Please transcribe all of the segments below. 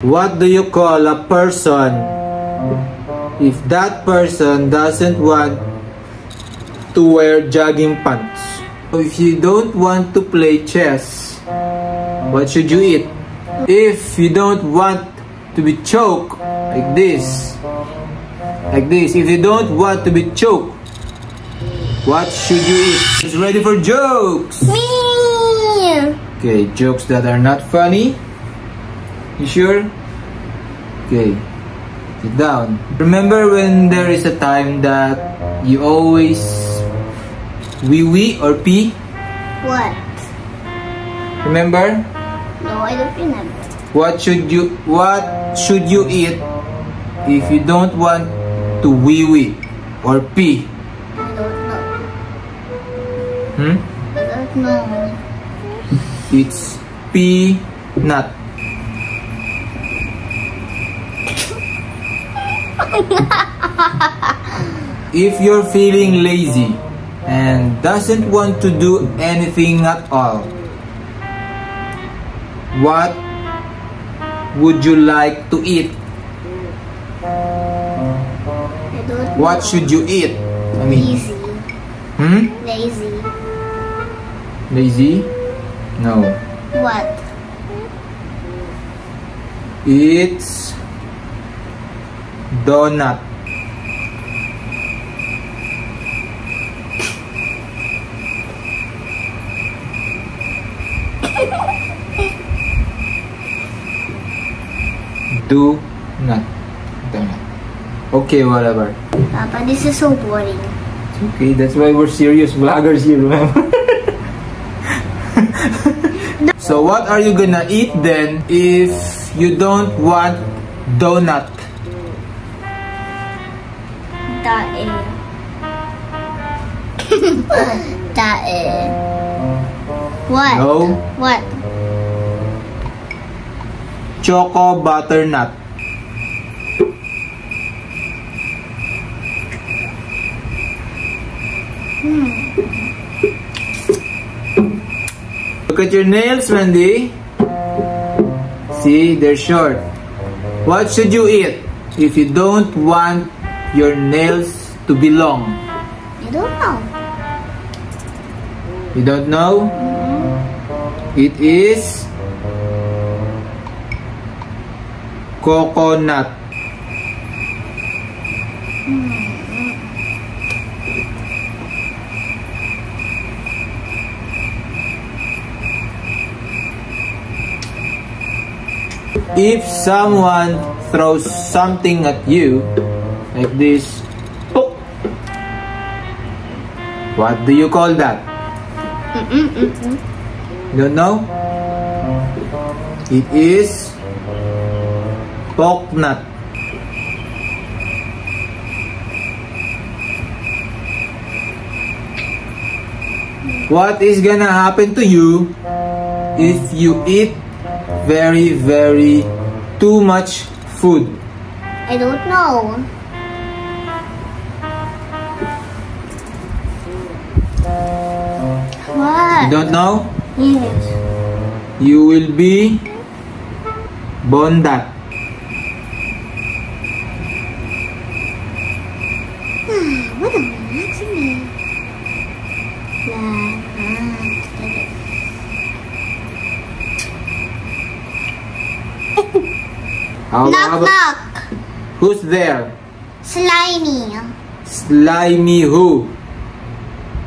What do you call a person if that person doesn't want to wear jogging pants? So if you don't want to play chess, what should you eat? If you don't want to be choked like this, if you don't want to be choked, what should you eat? Who's ready for jokes? Me! Okay, jokes that are not funny. You sure? Okay, sit down. Remember when there is a time that you always wee or pee? What? Remember? No, I don't remember. What should you eat if you don't want to wee or pee? I don't know. I don't know. It's peanut. If you're feeling lazy and doesn't want to do anything at all, what would you like to eat? I don't know. What should you eat? I mean, Lazy. Lazy? No. What? It's donut. Do not. Donut. Okay, whatever. Papa, this is so boring. It's okay, that's why we're serious vloggers here, remember? So what are you gonna eat then if you don't want donut? Tae. Tae. What? No. What? Choco butternut. Look at your nails, Wendy. See, they're short. What should you eat if you don't want your nails to be long? I don't know. You don't know? It is coconut. If someone throws something at you, like this, pop, what do you call that? You don't know? It is pork nut. What is gonna happen to you if you eat very too much food? I don't know. What? You don't know? Yes. You will be bondat. What am I asking? Knock knock. Who's there? Slimy. Slimy who?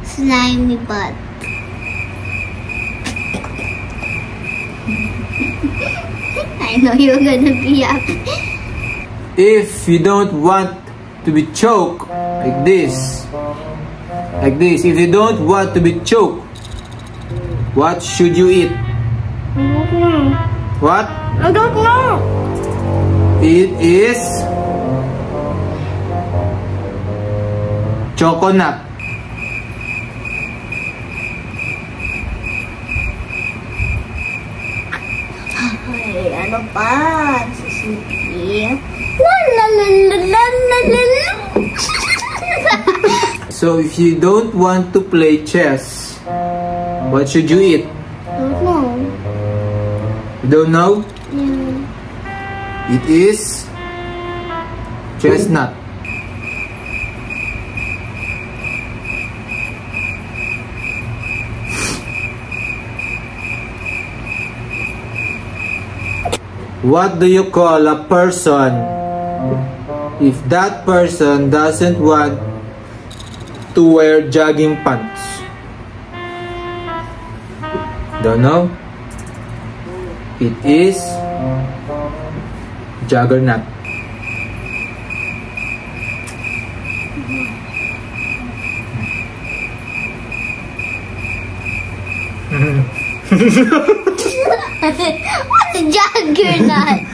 Slimy butt. I know you're gonna be happy. If you don't want to be choked like this, if you don't want to be choked, what should you eat? I don't know. What? I don't know. It is coconut. Ay, ano pa? Sisipin. La la la la la la la la. So if you don't want to play chess, what should you eat? I don't know. You don't know? Yeah. It is chestnut. What do you call a person if that person doesn't want to wear jogging pants? Don't know? It is juggernaut. What's a juggernaut?